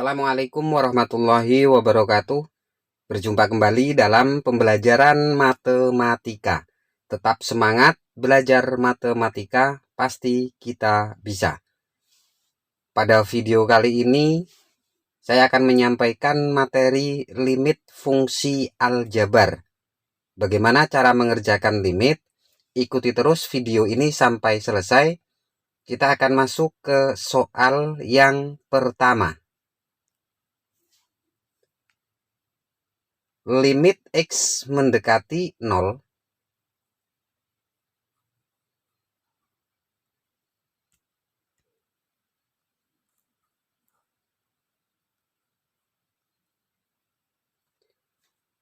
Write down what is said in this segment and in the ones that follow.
Assalamualaikum warahmatullahi wabarakatuh. Berjumpa kembali dalam pembelajaran matematika. Tetap semangat belajar matematika, pasti kita bisa. Pada video kali ini, saya akan menyampaikan materi limit fungsi aljabar. Bagaimana cara mengerjakan limit? Ikuti terus video ini sampai selesai. Kita akan masuk ke soal yang pertama. Limit X mendekati 0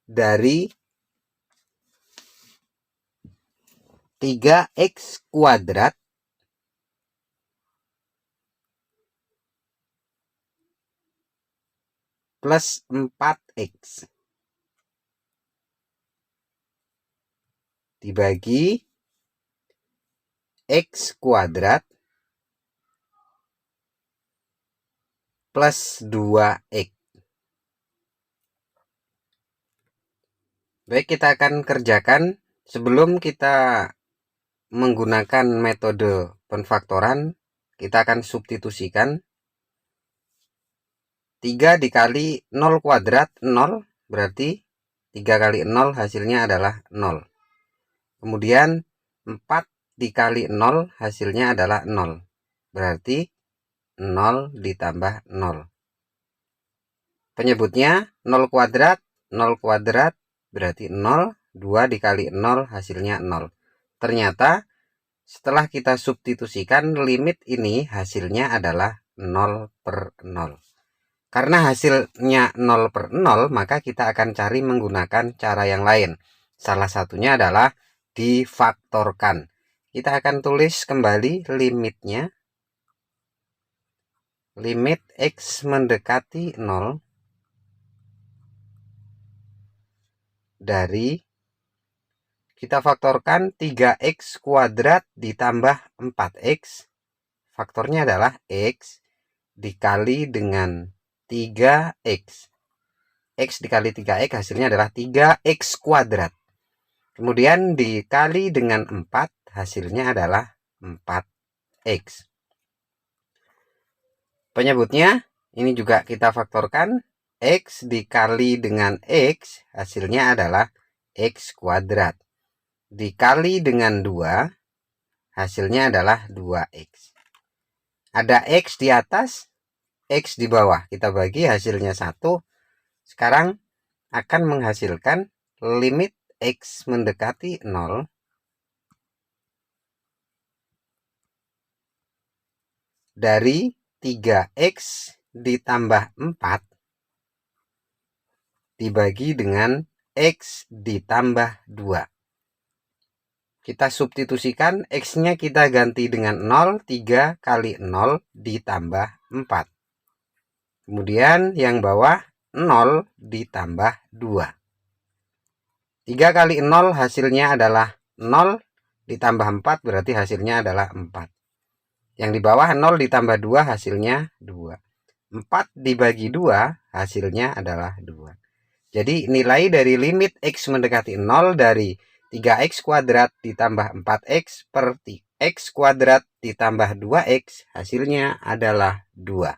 dari 3x kuadrat plus 4x dibagi x kuadrat plus 2x. Baik, kita akan kerjakan. Sebelum kita menggunakan metode penfaktoran, kita akan substitusikan. 3 dikali 0 kuadrat 0, berarti 3 kali 0 hasilnya adalah 0. Kemudian 4 dikali 0 hasilnya adalah 0. Berarti 0 ditambah 0. Penyebutnya 0 kuadrat berarti 0. 2 dikali 0 hasilnya 0. Ternyata setelah kita substitusikan limit ini hasilnya adalah 0 per 0. Karena hasilnya 0 per 0, maka kita akan cari menggunakan cara yang lain. Salah satunya adalah difaktorkan. Kita akan tulis kembali limitnya. Limit X mendekati 0 dari, kita faktorkan 3x kuadrat ditambah 4x. Faktornya adalah x dikali dengan 3x. X dikali 3x hasilnya adalah 3x kuadrat. Kemudian dikali dengan 4, hasilnya adalah 4x. Penyebutnya ini juga kita faktorkan. X dikali dengan x, hasilnya adalah x kuadrat. Dikali dengan 2, hasilnya adalah 2x. Ada x di atas, x di bawah. Kita bagi hasilnya 1. Sekarang akan menghasilkan limit X mendekati 0 dari 3x ditambah 4 dibagi dengan x ditambah 2. Kita substitusikan, x-nya kita ganti dengan 0, 3 kali 0 ditambah 4. Kemudian yang bawah 0 ditambah 2. 3 kali 0 hasilnya adalah 0 ditambah 4, berarti hasilnya adalah 4. Yang di bawah 0 ditambah 2 hasilnya 2. 4 dibagi 2 hasilnya adalah 2. Jadi nilai dari limit X mendekati 0 dari 3x kuadrat ditambah 4x per x kuadrat ditambah 2x hasilnya adalah 2.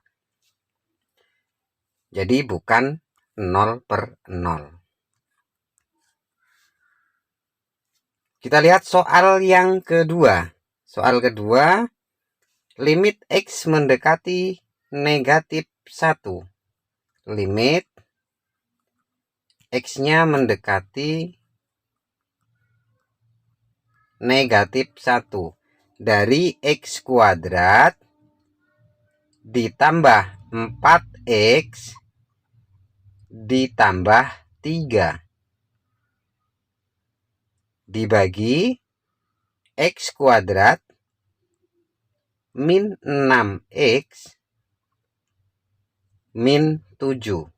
Jadi bukan 0 per 0. Kita lihat soal yang kedua. Soal kedua, limit X mendekati negatif 1. Limit X-nya mendekati negatif 1 dari X kuadrat ditambah 4X ditambah 3 dibagi X kuadrat min 6X min 7.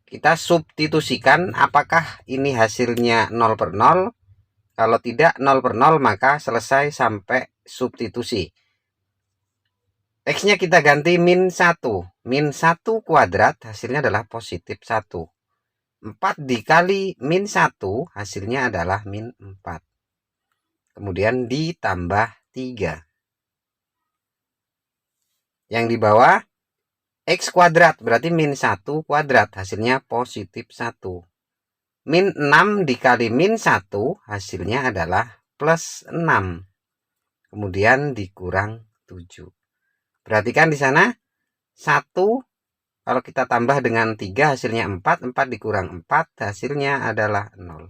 Kita substitusikan apakah ini hasilnya 0 per 0. Kalau tidak 0 per 0 maka selesai sampai substitusi. X-nya kita ganti min 1. Min 1 kuadrat hasilnya adalah positif 1. 4 dikali min 1 hasilnya adalah min 4. Kemudian ditambah 3. Yang di bawah X kuadrat berarti min 1 kuadrat hasilnya positif 1. Min 6 dikali min 1 hasilnya adalah plus 6. Kemudian dikurang 7. Perhatikan di sana 1 kalau kita tambah dengan 3 hasilnya 4. 4 dikurang 4 hasilnya adalah 0.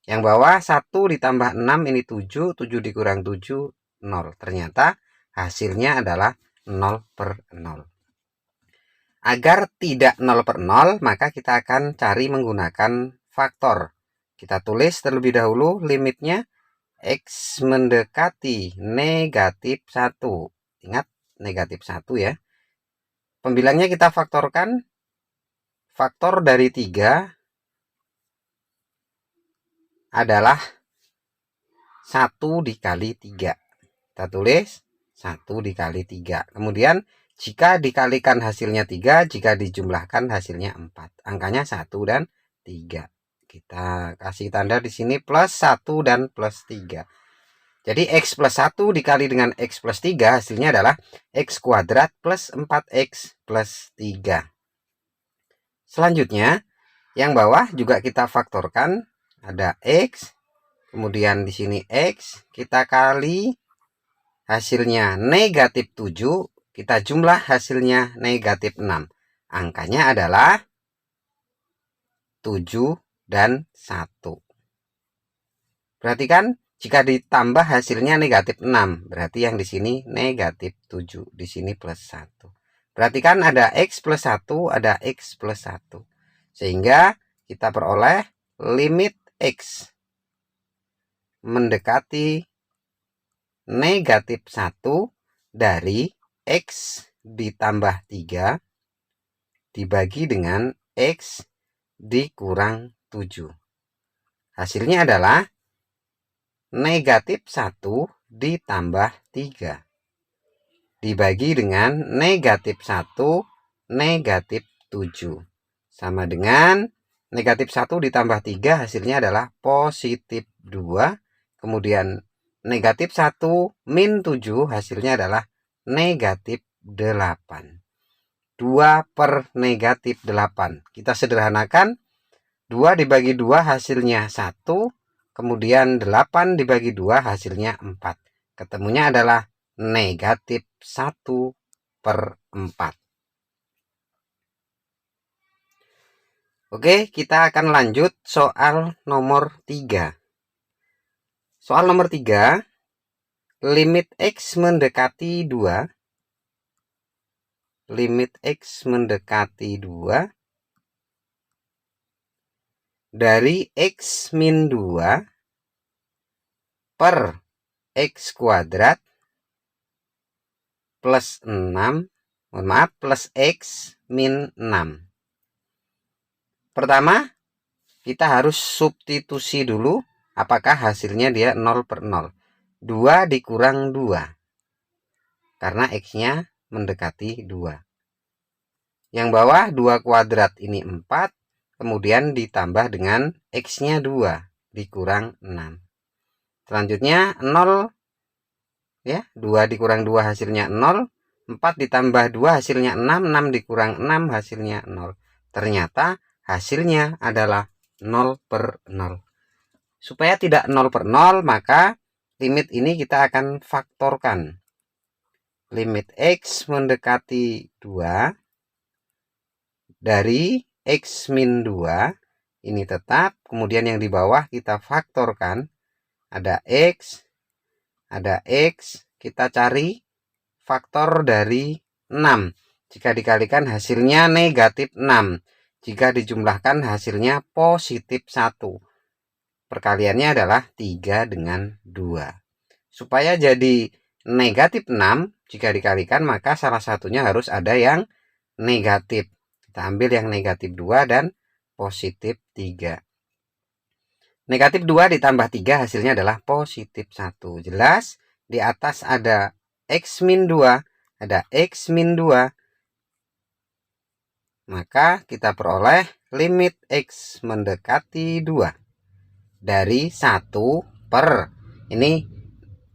Yang bawah 1 ditambah 6 ini 7. 7 dikurang 7 0. Ternyata hasilnya adalah 0/0. Agar tidak 0/0 maka kita akan cari menggunakan faktor. Kita tulis terlebih dahulu limitnya X mendekati negatif 1. Ingat negatif 1 ya. Pembilangnya kita faktorkan. Faktor dari 3 adalah 1 dikali 3. Kita tulis 1 dikali 3. Kemudian jika dikalikan hasilnya 3, jika dijumlahkan hasilnya 4. Angkanya 1 dan 3. Kita kasih tanda di sini plus 1 dan plus 3. Jadi X plus 1 dikali dengan X plus 3 hasilnya adalah X kuadrat plus 4X plus 3. Selanjutnya, yang bawah juga kita faktorkan. Ada X, kemudian di sini X, kita kali hasilnya negatif 7, kita jumlah hasilnya negatif 6. Angkanya adalah 7 dan 1. Perhatikan, jika ditambah hasilnya negatif 6, berarti yang di sini negatif 7, di sini plus 1. Perhatikan ada X plus 1, ada X plus 1. Sehingga kita peroleh limit X mendekati negatif 1 dari X ditambah 3 dibagi dengan X dikurang 7. Hasilnya adalah negatif 1 ditambah 3 dibagi dengan negatif 1 negatif 7. Sama dengan negatif 1 ditambah 3 hasilnya adalah positif 2. Kemudian negatif 1 min 7 hasilnya adalah negatif 8. 2 per negatif 8. Kita sederhanakan. 2 dibagi 2 hasilnya 1. Kemudian 8 dibagi 2 hasilnya 4. Ketemunya adalah negatif 1/4. Oke, kita akan lanjut soal nomor 3. Soal nomor 3, limit X mendekati 2. Limit X mendekati 2 dari X min 2 per X kuadrat plus 6, plus X min 6. Pertama, kita harus substitusi dulu apakah hasilnya dia 0/0. 2 dikurang 2. Karena X-nya mendekati 2. Yang bawah 2 kuadrat ini 4. Kemudian ditambah dengan X-nya 2 dikurang 6. Selanjutnya 0 ya, 2 dikurang 2 hasilnya 0. 4 ditambah 2 hasilnya 6. 6 dikurang 6 hasilnya 0. Ternyata hasilnya adalah 0/0. Supaya tidak 0/0 maka limit ini kita akan faktorkan. Limit X mendekati 2 dari X min 2 ini tetap. Kemudian yang di bawah kita faktorkan. Ada X, kita cari faktor dari 6. Jika dikalikan hasilnya negatif 6. Jika dijumlahkan hasilnya positif 1. Perkaliannya adalah 3 dengan 2. Supaya jadi negatif 6, jika dikalikan maka salah satunya harus ada yang negatif. Kita ambil yang negatif 2 dan positif 3. Negatif 2 ditambah 3 hasilnya adalah positif 1. Jelas di atas ada X min 2, ada X min 2. Maka kita peroleh limit X mendekati 2 dari 1 per, ini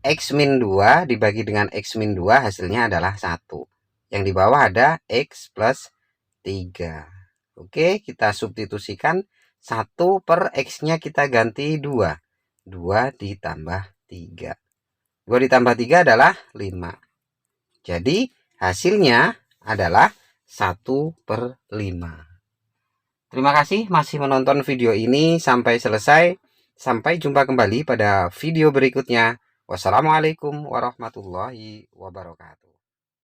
X min 2 dibagi dengan X min 2 hasilnya adalah 1. Yang di bawah ada X plus 3. Oke, kita substitusikan 1 per X-nya kita ganti 2. 2 ditambah 3. 2 ditambah 3 adalah 5. Jadi hasilnya adalah 1/5. Terima kasih masih menonton video ini sampai selesai. Sampai jumpa kembali pada video berikutnya. Wassalamualaikum warahmatullahi wabarakatuh.